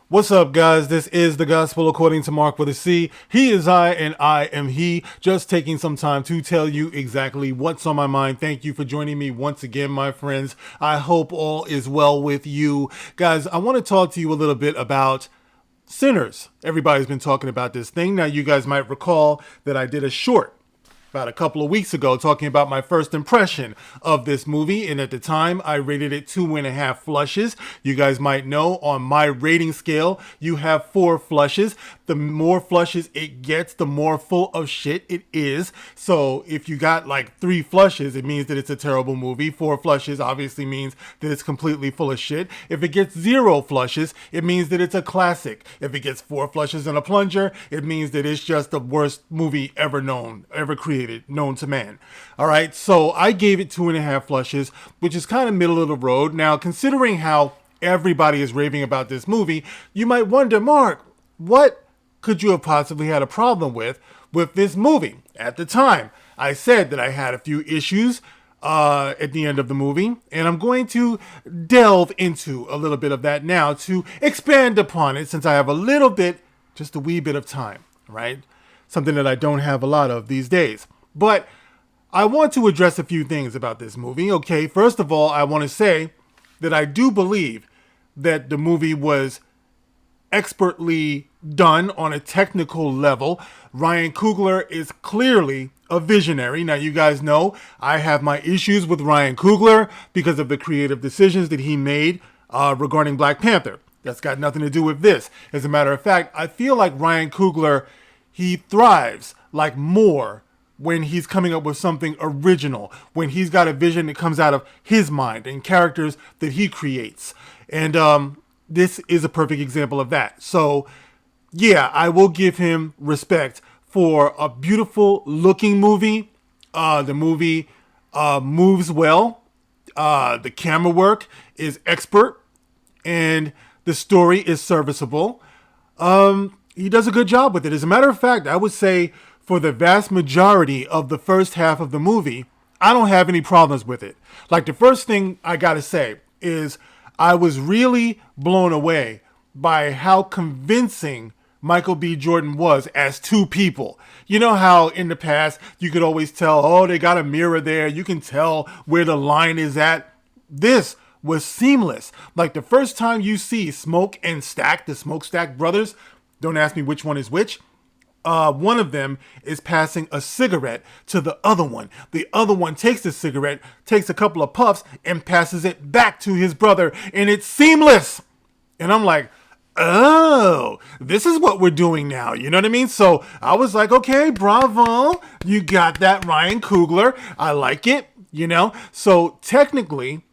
What's up, guys? This is the Gospel According to Mark with a C. He is I, and I am he. Just taking some time to tell you exactly what's on my mind. Thank you for joining me once again, my friends. I hope all is well with you. Guys, I want to talk to you a little bit about Sinners. Everybody's been talking about this thing. Now, you guys might recall that I did a short about a couple of weeks ago talking about my first impression of this movie, and at the time I rated it 2.5 flushes. You guys might know on my rating scale you have 4 flushes. The more flushes it gets, the more full of shit it is. So if you got like 3 flushes, it means that it's a terrible movie. 4 flushes obviously means that it's completely full of shit. If it gets 0 flushes, it means that it's a classic. If it gets 4 flushes and a plunger, it means that it's just the worst movie ever created, known to man. All right, so I gave it 2.5 flushes, which is kind of middle of the road. Now, considering how everybody is raving about this movie, you might wonder, Mark, what could you have possibly had a problem with this movie? At the time, I said that I had a few issues at the end of the movie, and I'm going to delve into a little bit of that now to expand upon it, since I have a little bit, just a wee bit of time, right? Something that I don't have a lot of these days. But I want to address a few things about this movie. Okay, first of all, I want to say that I do believe that the movie was expertly done on a technical level. Ryan Coogler is clearly a visionary. Now, you guys know I have my issues with Ryan Coogler because of the creative decisions that he made regarding Black Panther. That's got nothing to do with this. As a matter of fact, I feel like Ryan Coogler, he thrives like more when he's coming up with something original, when he's got a vision that comes out of his mind and characters that he creates. And this is a perfect example of that. So, yeah, I will give him respect for a beautiful looking movie. The movie moves well. The camera work is expert, and the story is serviceable. He does a good job with it. As a matter of fact, I would say for the vast majority of the first half of the movie, I don't have any problems with it. Like, the first thing I gotta say is I was really blown away by how convincing Michael B. Jordan was as two people. You know how in the past you could always tell, oh, they got a mirror there. You can tell where the line is at. This was seamless. Like, the first time you see Smoke and Stack, the Smokestack brothers, don't ask me which one is which. One of them is passing a cigarette to the other one. The other one takes the cigarette, takes a couple of puffs, and passes it back to his brother, and it's seamless. And I'm like, oh, this is what we're doing now. You know what I mean? So I was like, okay, bravo. You got that, Ryan Coogler. I like it, you know? So technically,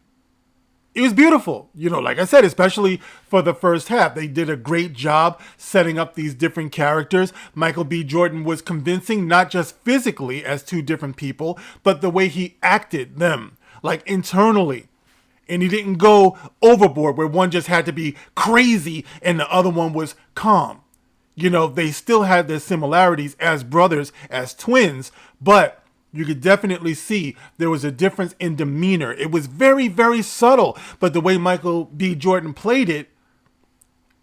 it was beautiful, you know, like I said, especially for the first half. They did a great job setting up these different characters. Michael B. Jordan was convincing, not just physically as two different people, but the way he acted them, like internally. And he didn't go overboard where one just had to be crazy and the other one was calm. You know, they still had their similarities as brothers, as twins, but you could definitely see there was a difference in demeanor. It was very, very subtle, but the way Michael B. Jordan played it,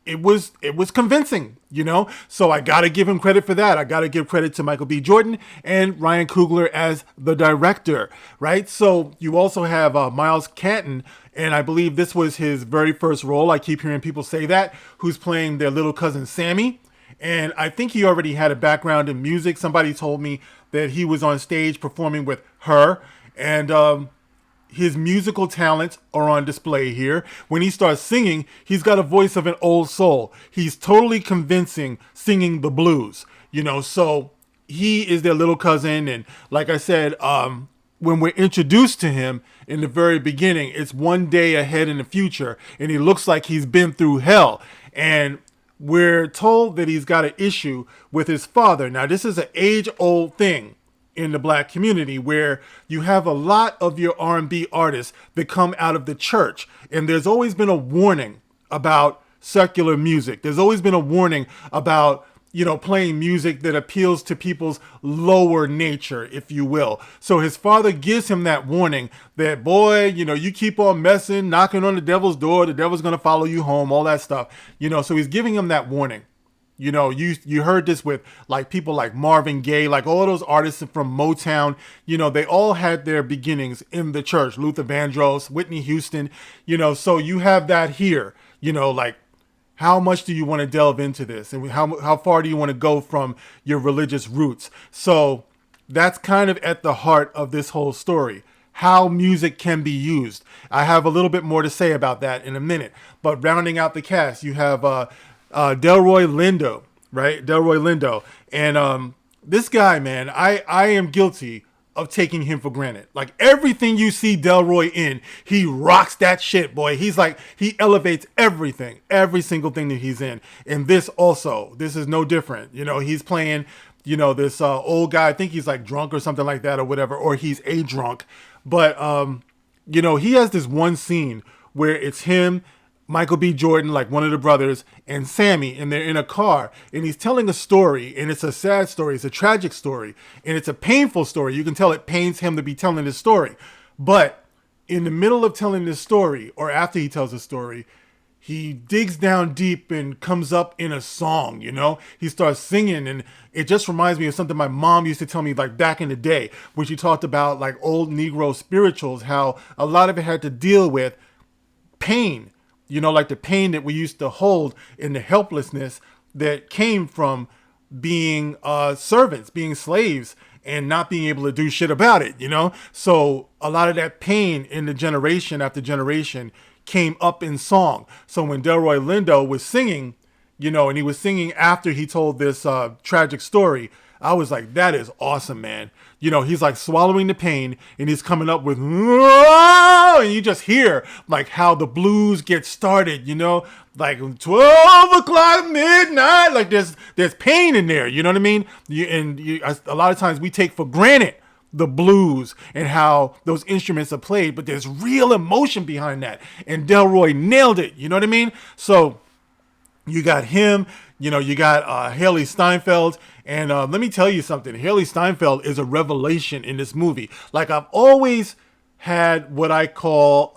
it was convincing, you know? So I got to give him credit for that. I got to give credit to Michael B. Jordan and Ryan Coogler as the director, right? So you also have Miles Canton, and I believe this was his very first role. I keep hearing people say that, who's playing their little cousin Sammy. And I think he already had a background in music. Somebody told me that he was on stage performing with her. And his musical talents are on display here. When he starts singing, he's got a voice of an old soul. He's totally convincing singing the blues, you know. So he is their little cousin. And like I said, when we're introduced to him in the very beginning, it's one day ahead in the future. And he looks like he's been through hell. And we're told that he's got an issue with his father. Now, this is an age-old thing in the black community where you have a lot of your R&B artists that come out of the church. And there's always been a warning about secular music. There's always been a warning about playing music that appeals to people's lower nature, if you will. So his father gives him that warning that, boy, you keep on messing, knocking on the devil's door, the devil's going to follow you home, all that stuff. So he's giving him that warning. You heard this with like people like Marvin Gaye, like all those artists from Motown. They all had their beginnings in the church. Luther Vandross, Whitney Houston. So you have that here. Like, how much do you want to delve into this, and how far do you want to go from your religious roots? So that's kind of at the heart of this whole story. How music can be used. I have a little bit more to say about that in a minute. But rounding out the cast, you have Delroy Lindo, right? Delroy Lindo. And this guy, man, I am guilty of taking him for granted. Like, everything you see Delroy in, he rocks that shit, boy. He's like, he elevates everything, every single thing that he's in. And this is no different. He's playing, this old guy. I think he's like drunk or something like that or whatever, or he's a drunk. But, he has this one scene where it's him, Michael B. Jordan, like one of the brothers, and Sammy, and they're in a car, and he's telling a story, and it's a sad story, it's a tragic story, and it's a painful story. You can tell it pains him to be telling this story. But in the middle of telling this story, or after he tells the story, he digs down deep and comes up in a song, He starts singing, and it just reminds me of something my mom used to tell me, like back in the day, when she talked about like old Negro spirituals, how a lot of it had to deal with pain. Like the pain that we used to hold in the helplessness that came from being servants, being slaves, and not being able to do shit about it, So a lot of that pain in the generation after generation came up in song. So when Delroy Lindo was singing, and he was singing after he told this tragic story, I was like, that is awesome, man. He's like swallowing the pain, and he's coming up with, and you just hear like how the blues get started, like 12 o'clock midnight, like there's pain in there, you know what I mean? A lot of times we take for granted the blues and how those instruments are played, but there's real emotion behind that. And Delroy nailed it, you know what I mean? So you got him, you got Haley Steinfeld. And let me tell you something. Haley Steinfeld is a revelation in this movie. Like, I've always had what I call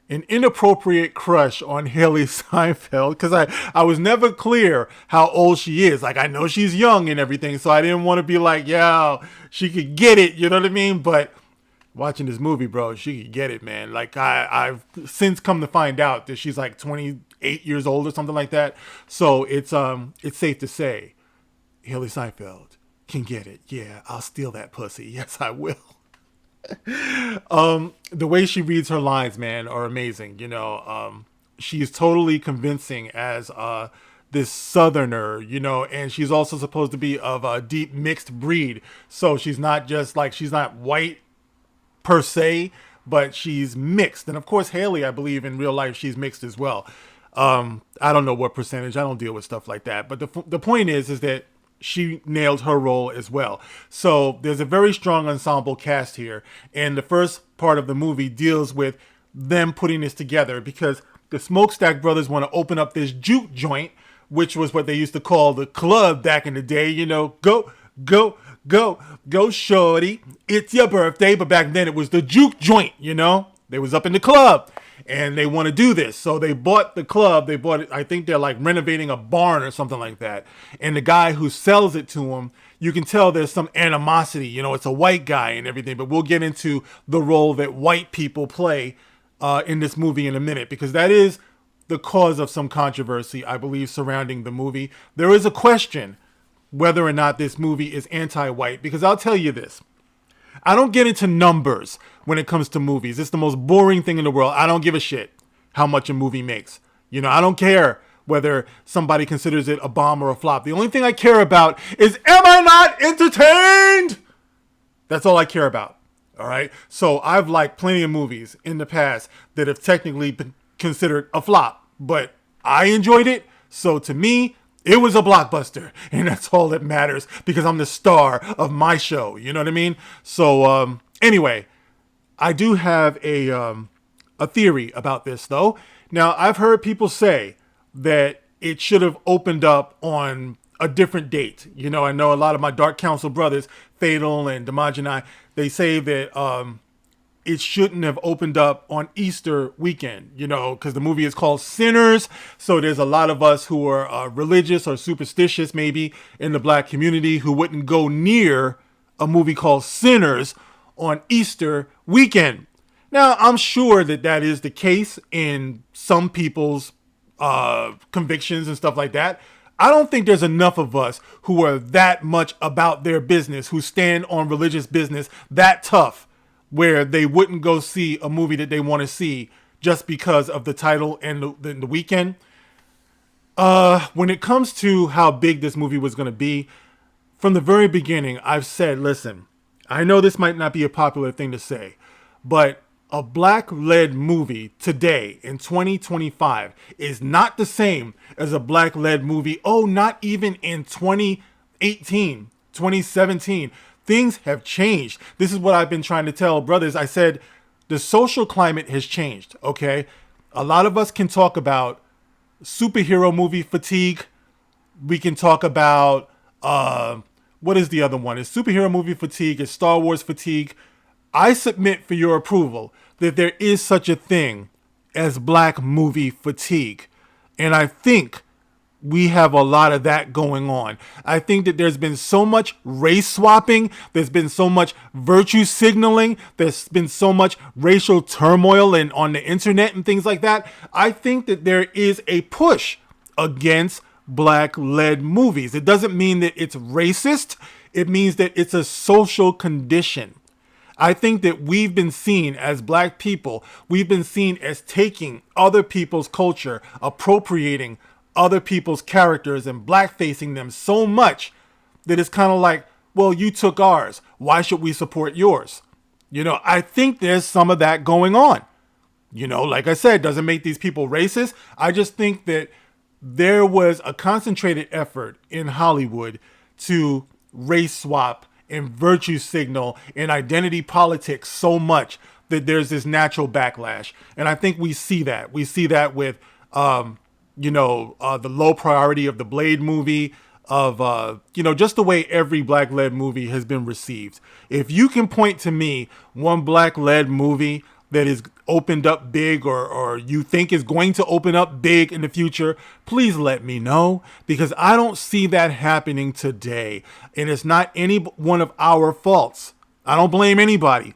an inappropriate crush on Haley Steinfeld, because I was never clear how old she is. Like, I know she's young and everything, so I didn't want to be like, yeah, she could get it, you know what I mean? But watching this movie, bro, she could get it, man. Like, I've since come to find out that she's like 28 years old or something like that. So it's safe to say Haley Steinfeld can get it. Yeah, I'll steal that pussy. Yes, I will. The way she reads her lines, man, are amazing. She's totally convincing as this southerner, and she's also supposed to be of a deep mixed breed. So she's not just like, she's not white per se, but she's mixed. And of course, Haley, I believe in real life, she's mixed as well. I don't know what percentage. I don't deal with stuff like that. But the point is that she nailed her role as well. So there's a very strong ensemble cast here. And the first part of the movie deals with them putting this together, because the Smokestack Brothers want to open up this juke joint, which was what they used to call the club back in the day. Go shorty, it's your birthday. But back then it was the juke joint, They was up in the club. And they want to do this. So they bought the club. They bought it. I think they're like renovating a barn or something like that. And the guy who sells it to them, you can tell there's some animosity. It's a white guy and everything. But we'll get into the role that white people play in this movie in a minute, because that is the cause of some controversy, I believe, surrounding the movie. There is a question whether or not this movie is anti-white, because I'll tell you this. I don't get into numbers when it comes to movies. It's the most boring thing in the world. I don't give a shit how much a movie makes. I don't care whether somebody considers it a bomb or a flop. The only thing I care about is, am I not entertained? That's all I care about. All right. So I've liked plenty of movies in the past that have technically been considered a flop, but I enjoyed it. So to me, it was a blockbuster, and that's all that matters, because I'm the star of my show. You know what I mean? So anyway, I do have a theory about this, though. Now, I've heard people say that it should have opened up on a different date. You know, I know a lot of my Dark Council brothers, Fatal and Damaj and I, they say that it shouldn't have opened up on Easter weekend, you know, because the movie is called Sinners. So there's a lot of us who are religious or superstitious, maybe in the black community, who wouldn't go near a movie called Sinners on Easter weekend. Now, I'm sure that that is the case in some people's convictions and stuff like that. I don't think there's enough of us who are that much about their business, who stand on religious business that tough, where they wouldn't go see a movie that they want to see just because of the title and the weekend. When it comes to how big this movie was going to be, from the very beginning, I've said, listen, I know this might not be a popular thing to say, but a black-led movie today in 2025 is not the same as a black-led movie, not even in 2018, 2017. Things have changed. This is what I've been trying to tell brothers. I said the social climate has changed, okay? A lot of us can talk about superhero movie fatigue. We can talk about, what is the other one? It's superhero movie fatigue. It's Star Wars fatigue. I submit for your approval that there is such a thing as black movie fatigue. And I think we have a lot of that going on. I think that there's been so much race swapping. There's been so much virtue signaling. There's been so much racial turmoil and on the internet and things like that. I think that there is a push against black-led movies. It doesn't mean that it's racist. It means that it's a social condition. I think that we've been seen as black people, we've been seen as taking other people's culture, appropriating other people's characters and blackfacing them so much that it's kind of like, well, you took ours. Why should we support yours? You know, I think there's some of that going on. You know, like I said, doesn't make these people racist. I just think that there was a concentrated effort in Hollywood to race swap and virtue signal and identity politics so much that there's this natural backlash. And I think we see that. We see that with, the low priority of the Blade movie, of, just the way every black-led movie has been received. If you can point to me one black-led movie that is opened up big or you think is going to open up big in the future, please let me know, because I don't see that happening today. And it's not any one of our faults. I don't blame anybody.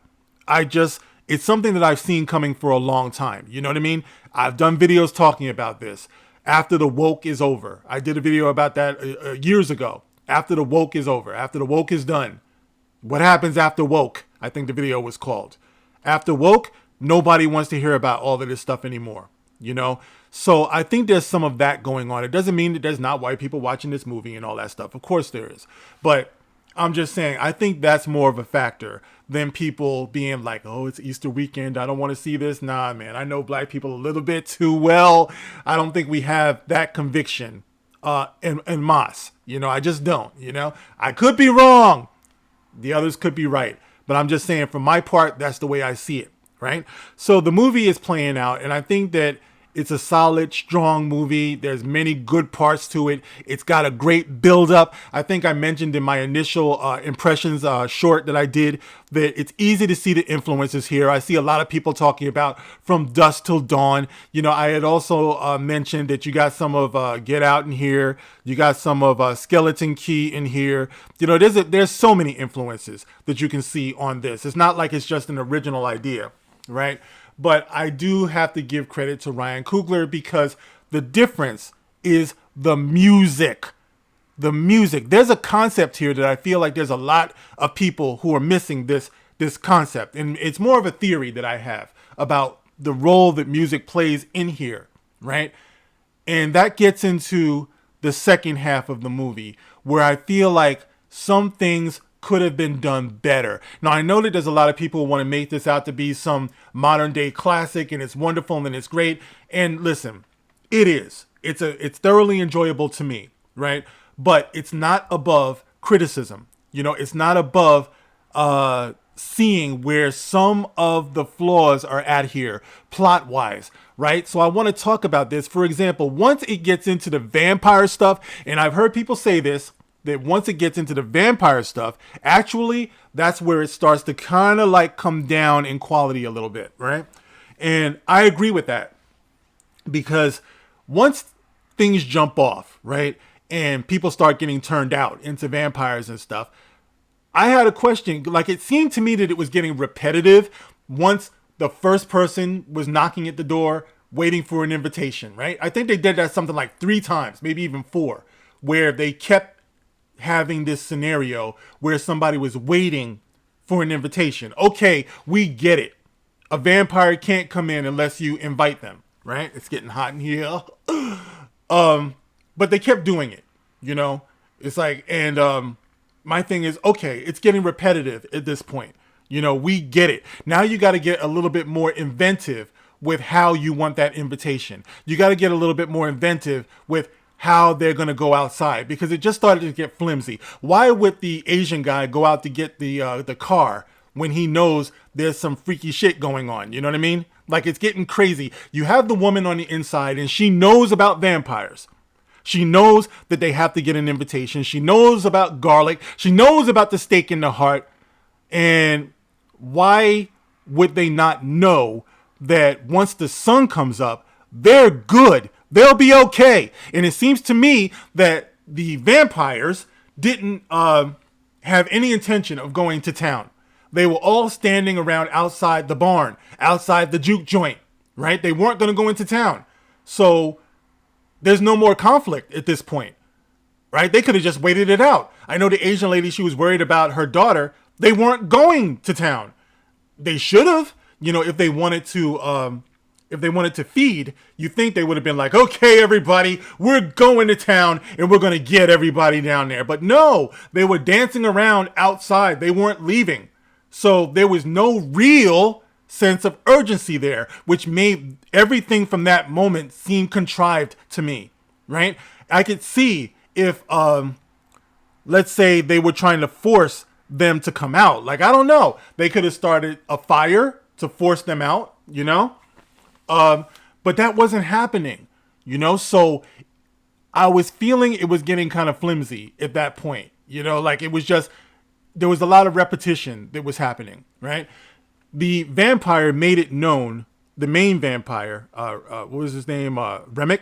It's something that I've seen coming for a long time. You know what I mean? I've done videos talking about this. After the woke is over. I did a video about that years ago. After the woke is over. After the woke is done. What happens after woke? I think the video was called. After woke, nobody wants to hear about all of this stuff anymore, you know? So I think there's some of that going on. It doesn't mean that there's not white people watching this movie and all that stuff. Of course there is. But I'm just saying, I think that's more of a factor than people being like, oh, it's Easter weekend, I don't want to see this. Nah, man, I know black people a little bit too well. I don't think we have that conviction en masse. You know, I just don't, you know? I could be wrong. The others could be right. But I'm just saying, for my part, that's the way I see it. Right? So the movie is playing out, and I think that it's a solid, strong movie. There's many good parts to it. It's got a great build-up. I think I mentioned in my initial impressions short that I did that it's easy to see the influences here. I see a lot of people talking about From Dusk Till Dawn. You know, I had also mentioned that you got some of Get Out in here. You got some of Skeleton Key in here. You know, there's so many influences that you can see on this. It's not like it's just an original idea. Right? But I do have to give credit to Ryan Coogler, because the difference is the music. The music. There's a concept here that I feel like there's a lot of people who are missing this concept. And it's more of a theory that I have about the role that music plays in here. Right? And that gets into the second half of the movie, where I feel like some things could have been done better. Now, I know that there's a lot of people who want to make this out to be some modern day classic and it's wonderful and it's great. And listen, it is. It's thoroughly enjoyable to me, right? But it's not above criticism. You know, it's not above seeing where some of the flaws are at here, plot wise, right? So I want to talk about this. For example, once it gets into the vampire stuff, and I've heard people say this, that once it gets into the vampire stuff, actually, that's where it starts to kind of like come down in quality a little bit, right? And I agree with that, because once things jump off, right, and people start getting turned out into vampires and stuff, I had a question. Like, it seemed to me that it was getting repetitive once the first person was knocking at the door, waiting for an invitation, right? I think they did that something like 3 times, maybe even 4, where they kept having this scenario where somebody was waiting for an invitation. Okay, we get it. A vampire can't come in unless you invite them, right? It's getting hot in here. But they kept doing it, you know? It's like, and my thing is, okay, it's getting repetitive at this point. You know, we get it. Now you got to get a little bit more inventive with how you want that invitation. You got to get a little bit more inventive with how they're going to go outside, because it just started to get flimsy. Why would the Asian guy go out to get the car when he knows there's some freaky shit going on? You know what I mean? Like, it's getting crazy. You have the woman on the inside, and she knows about vampires. She knows that they have to get an invitation. She knows about garlic. She knows about the stake in the heart. And why would they not know that once the sun comes up, they're good? They'll be okay. And it seems to me that the vampires didn't have any intention of going to town. They were all standing around outside the barn, outside the juke joint, right? They weren't going to go into town. So there's no more conflict at this point, right? They could have just waited it out. I know the Asian lady, she was worried about her daughter. They weren't going to town. They should have, you know, if they wanted to feed, you think they would have been like, okay, everybody, we're going to town and we're going to get everybody down there. But no, they were dancing around outside. They weren't leaving. So there was no real sense of urgency there, which made everything from that moment seem contrived to me, right? I could see if, let's say they were trying to force them to come out. Like, I don't know. They could have started a fire to force them out, you know? But that wasn't happening, you know? So I was feeling it was getting kind of flimsy at that point, you know? Like, it was just, there was a lot of repetition that was happening, right? The vampire made it known, the main vampire, what was his name? Remick,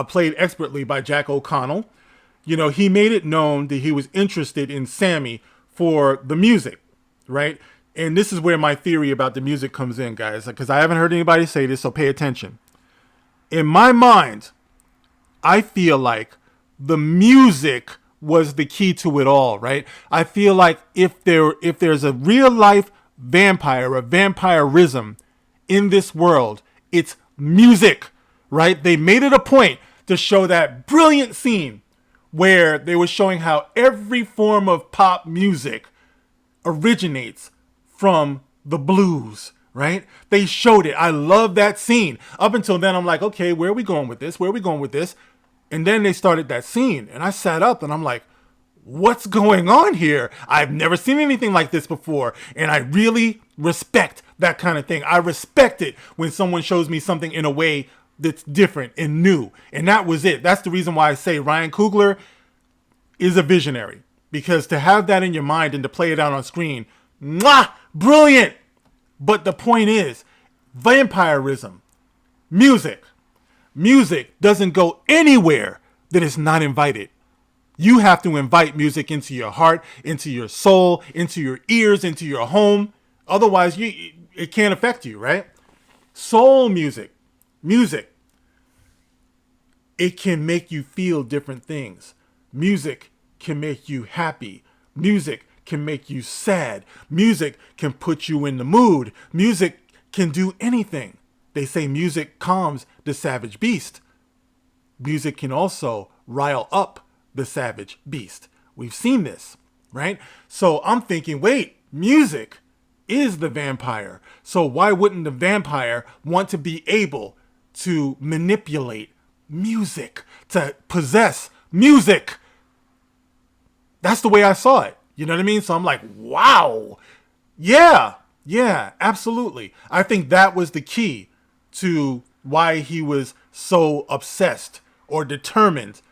played expertly by Jack O'Connell. You know, he made it known that he was interested in Sammy for the music, right? And this is where my theory about the music comes in, guys, because I haven't heard anybody say this, so pay attention. In my mind, I feel like the music was the key to it all, right? I feel like if there's a real life vampire, a vampirism in this world, it's music, right? They made it a point to show that brilliant scene where they were showing how every form of pop music originates from the blues, right? They showed it. I love that scene. Up until then, I'm like, okay, where are we going with this? Where are we going with this? And then they started that scene, and I sat up and I'm like, what's going on here? I've never seen anything like this before. And I really respect that kind of thing. I respect it when someone shows me something in a way that's different and new. And that was it. That's the reason why I say Ryan Coogler is a visionary. Because to have that in your mind and to play it out on screen, mwah, brilliant. But the point is, vampirism, music doesn't go anywhere that is not invited. You have to invite music into your heart, into your soul, into your ears, into your home. Otherwise, it can't affect you, right? Soul music, it can make you feel different things. Music can make you happy. Music can make you sad. Music can put you in the mood. Music can do anything. They say music calms the savage beast. Music can also rile up the savage beast. We've seen this, right? So I'm thinking, wait, music is the vampire. So why wouldn't the vampire want to be able to manipulate music, to possess music? That's the way I saw it. You know what I mean? So I'm like, wow, Yeah, yeah, absolutely. I think that was the key to why he was so obsessed or determined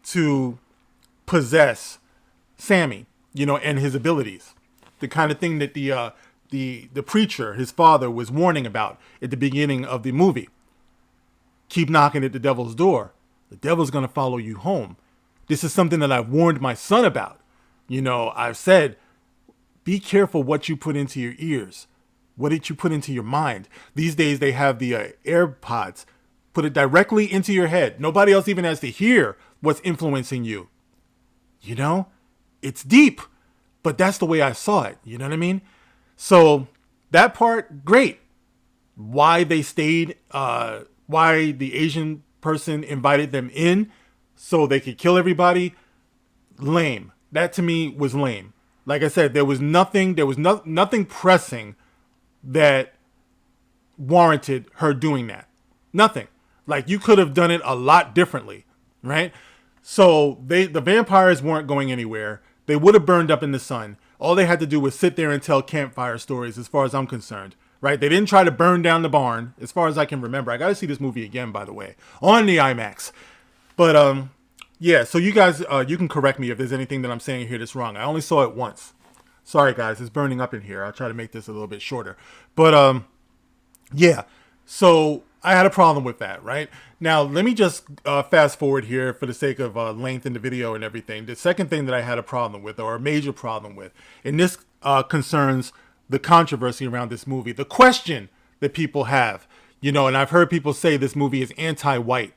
to possess Sammy, and his abilities. The kind of thing that the preacher, his father, was warning about at the beginning of the movie. Keep knocking at the devil's door. The devil's going to follow you home. This is something that I've warned my son about. I've said, be careful what you put into your ears. What did you put into your mind? These days they have the AirPods. Put it directly into your head. Nobody else even has to hear what's influencing you. It's deep, but that's the way I saw it. You know what I mean? So that part, great. Why they stayed, why the Asian person invited them in so they could kill everybody, lame. That to me was lame. Like I said, there was nothing pressing that warranted her doing that. Nothing. Like, you could have done it a lot differently, right? So the vampires weren't going anywhere. They would have burned up in the sun. All they had to do was sit there and tell campfire stories, as far as I'm concerned, right? They didn't try to burn down the barn, as far as I can remember. I got to see this movie again, by the way, on the IMAX. But yeah. So you guys, you can correct me if there's anything that I'm saying here that's wrong. I only saw it once. Sorry, guys, it's burning up in here. I'll try to make this a little bit shorter. But yeah. So I had a problem with that, right? Now, let me just fast forward here for the sake of length in the video and everything. The second thing that I had a problem with, or a major problem with, and this concerns the controversy around this movie, the question that people have, and I've heard people say this movie is anti-white.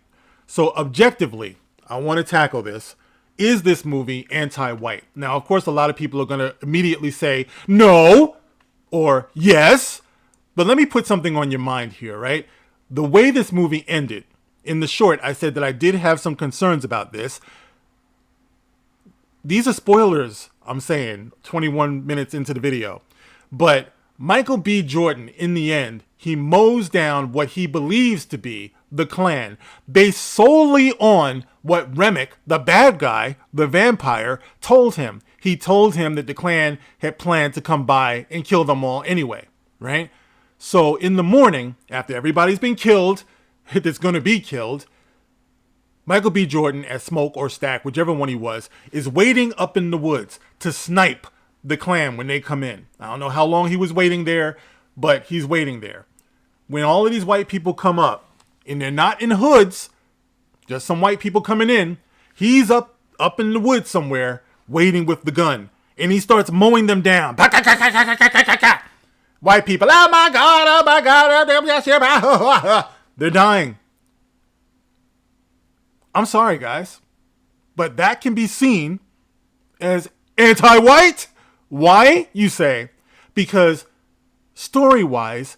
So objectively, I want to tackle this. Is this movie anti-white? Now, of course, a lot of people are going to immediately say no or yes. But let me put something on your mind here, right? The way this movie ended, in the short, I said that I did have some concerns about this. These are spoilers, I'm saying, 21 minutes into the video. But Michael B. Jordan, in the end, he mows down what he believes to be the Klan, based solely on what Remick, the bad guy, the vampire, told him. He told him that the Klan had planned to come by and kill them all anyway, right? So in the morning, after everybody's been killed, that's going to be killed, Michael B. Jordan, as Smoke or Stack, whichever one he was, is waiting up in the woods to snipe the Klan when they come in. I don't know how long he was waiting there, but he's waiting there. When all of these white people come up, and they're not in hoods, just some white people coming in, he's up in the woods somewhere waiting with the gun, and he starts mowing them down. White people, oh my God, they're dying. I'm sorry, guys, but that can be seen as anti-white. Why, you say? Because story-wise,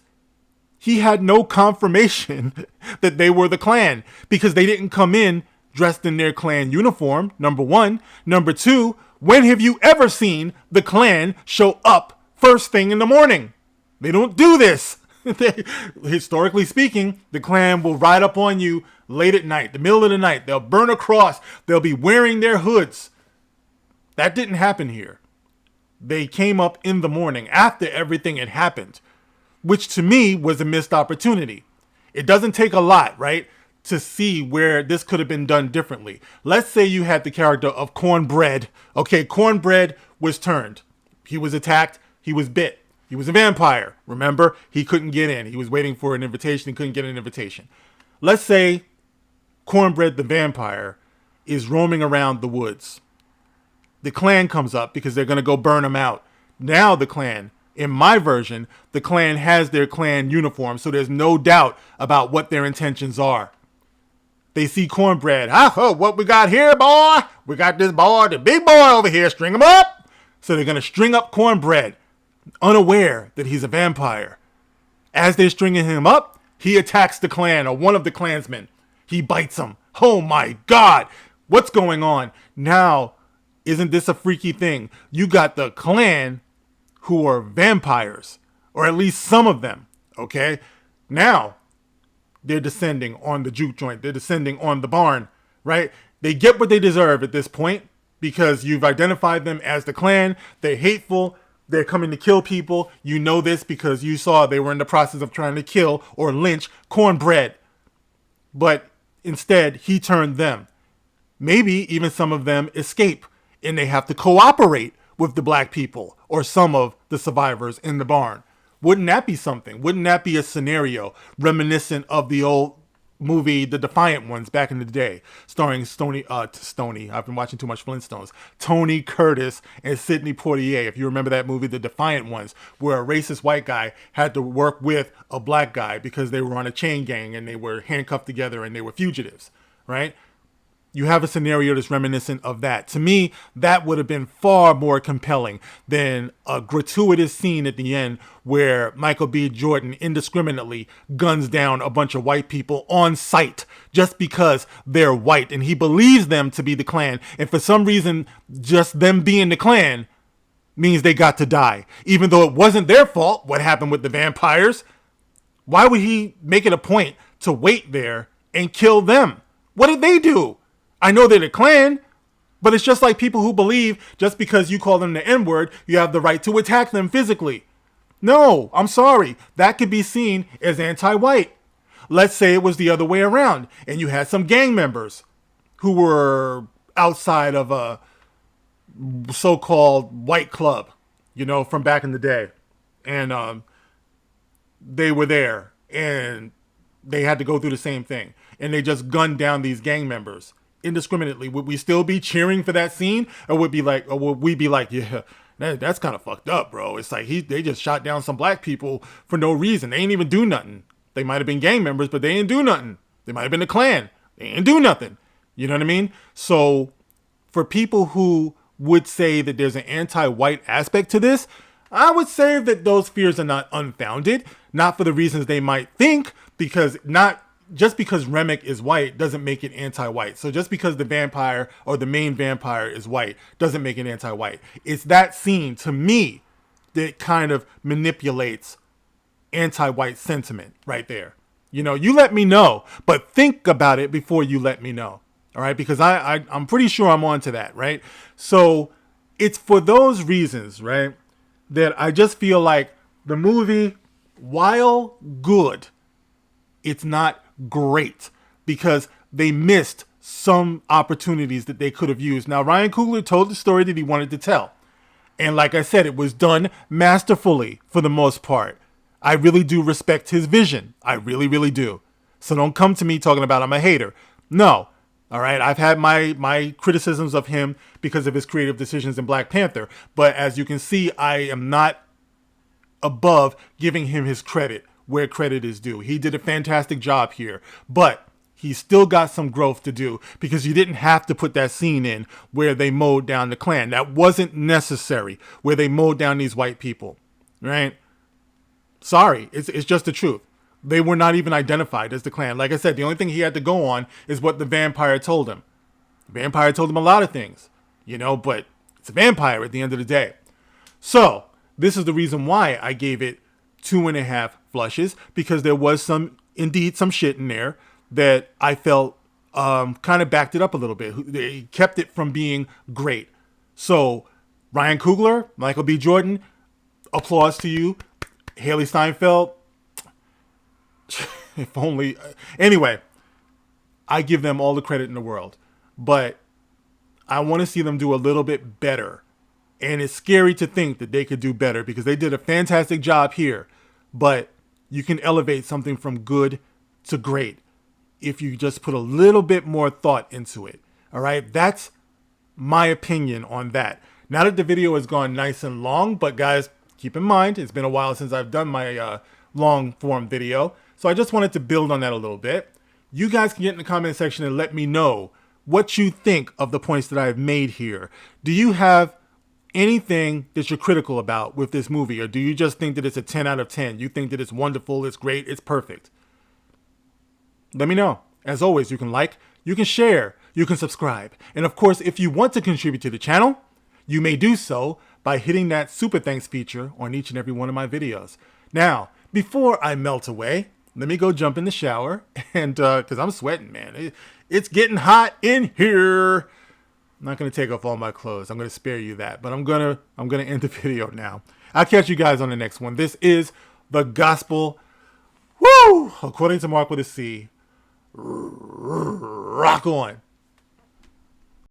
he had no confirmation that they were the Klan, because they didn't come in dressed in their Klan uniform, number one. Number two, when have you ever seen the Klan show up first thing in the morning? They don't do this. Historically speaking, the Klan will ride up on you late at night, the middle of the night. They'll burn a cross. They'll be wearing their hoods. That didn't happen here. They came up in the morning after everything had happened, which to me was a missed opportunity. It doesn't take a lot, right, to see where this could have been done differently. Let's say you had the character of Cornbread. Okay, Cornbread was turned. He was attacked. He was bit. He was a vampire. Remember, he couldn't get in. He was waiting for an invitation. He couldn't get an invitation. Let's say Cornbread the vampire is roaming around the woods. The Klan comes up because they're going to go burn him out. Now the Klan, in my version, the Klan has their Klan uniform, so there's no doubt about what their intentions are. They see Cornbread. What we got here, boy? We got this boy, the big boy over here. String him up. So they're going to string up Cornbread, unaware that he's a vampire. As they're stringing him up, he attacks the Klan, or one of the Klansmen. He bites him. Oh my God. What's going on? Now, isn't this a freaky thing? You got the Klan who are vampires, or at least some of them, okay? Now, they're descending on the juke joint. They're descending on the barn, right? They get what they deserve at this point because you've identified them as the Klan. They're hateful. They're coming to kill people. You know this because you saw they were in the process of trying to kill or lynch Cornbread. But instead, he turned them. Maybe even some of them escape and they have to cooperate with the black people or some of the survivors in the barn. Wouldn't that be something? Wouldn't that be a scenario reminiscent of the old movie The Defiant Ones back in the day, starring Stony, I've been watching too much Flintstones, Tony Curtis and Sidney Poitier. If you remember that movie, The Defiant Ones, where a racist white guy had to work with a black guy because they were on a chain gang and they were handcuffed together and they were fugitives, right? You have a scenario that's reminiscent of that. To me, that would have been far more compelling than a gratuitous scene at the end where Michael B. Jordan indiscriminately guns down a bunch of white people on sight just because they're white and he believes them to be the Klan. And for some reason, just them being the Klan means they got to die. Even though it wasn't their fault what happened with the vampires. Why would he make it a point to wait there and kill them? What did they do? I know they're the Klan, but it's just like people who believe just because you call them the N-word, you have the right to attack them physically. No, I'm sorry. That could be seen as anti-white. Let's say it was the other way around, and you had some gang members who were outside of a so-called white club, you know, from back in the day. And they were there, and they had to go through the same thing. And they just gunned down these gang members indiscriminately. Would we still be cheering for that scene, or would we be like, yeah, that's kind of fucked up, bro? It's like they just shot down some black people for no reason. They ain't even do nothing. They might have been gang members, but they ain't do nothing. They might have been the Klan. They ain't do nothing. You know what I mean? So for people who would say that there's an anti-white aspect to this, I would say that those fears are not unfounded, not for the reasons they might think, because just because Remick is white doesn't make it anti-white. So just because the vampire or the main vampire is white doesn't make it anti-white. It's that scene, to me, that kind of manipulates anti-white sentiment right there. You know, you let me know, but think about it before you let me know. All right? Because I'm pretty sure I'm on to that, right? So it's for those reasons, right, that I just feel like the movie, while good, it's not great because they missed some opportunities that they could have used. Now, Ryan Coogler told the story that he wanted to tell. And like I said, it was done masterfully for the most part. I really do respect his vision. I really, really do. So don't come to me talking about I'm a hater. No. All right. I've had my criticisms of him because of his creative decisions in Black Panther. But as you can see, I am not above giving him his credit where credit is due. He did a fantastic job here, but he's still got some growth to do because you didn't have to put that scene in where they mowed down the Klan. That wasn't necessary, where they mowed down these white people, right? Sorry, it's just the truth. They were not even identified as the Klan. Like I said, the only thing he had to go on is what the vampire told him. The vampire told him a lot of things, you know, but it's a vampire at the end of the day. So this is the reason why I gave it 2.5 flushes, because there was indeed some shit in there that I felt kind of backed it up a little bit. They kept it from being great. So Ryan Coogler, Michael B. Jordan, applause to you. Haley Steinfeld, if only. Anyway, I give them all the credit in the world, but I want to see them do a little bit better. And it's scary to think that they could do better because they did a fantastic job here. But you can elevate something from good to great if you just put a little bit more thought into it. All right. That's my opinion on that. Now that the video has gone nice and long, but guys, keep in mind, it's been a while since I've done my long form video. So I just wanted to build on that a little bit. You guys can get in the comment section and let me know what you think of the points that I've made here. Do you have anything that you're critical about with this movie, or do you just think that it's a 10 out of 10? You think that it's wonderful, it's great, it's perfect? Let me know. As always, you can like, you can share, you can subscribe. And of course, if you want to contribute to the channel, you may do so by hitting that super thanks feature on each and every one of my videos. Now, before I melt away, let me go jump in the shower, and because I'm sweating, man. It's getting hot in here. I'm not gonna take off all my clothes. I'm gonna spare you that, but I'm gonna end the video now. I'll catch you guys on the next one. This is the gospel, woo, according to Mark with a C. Rock on.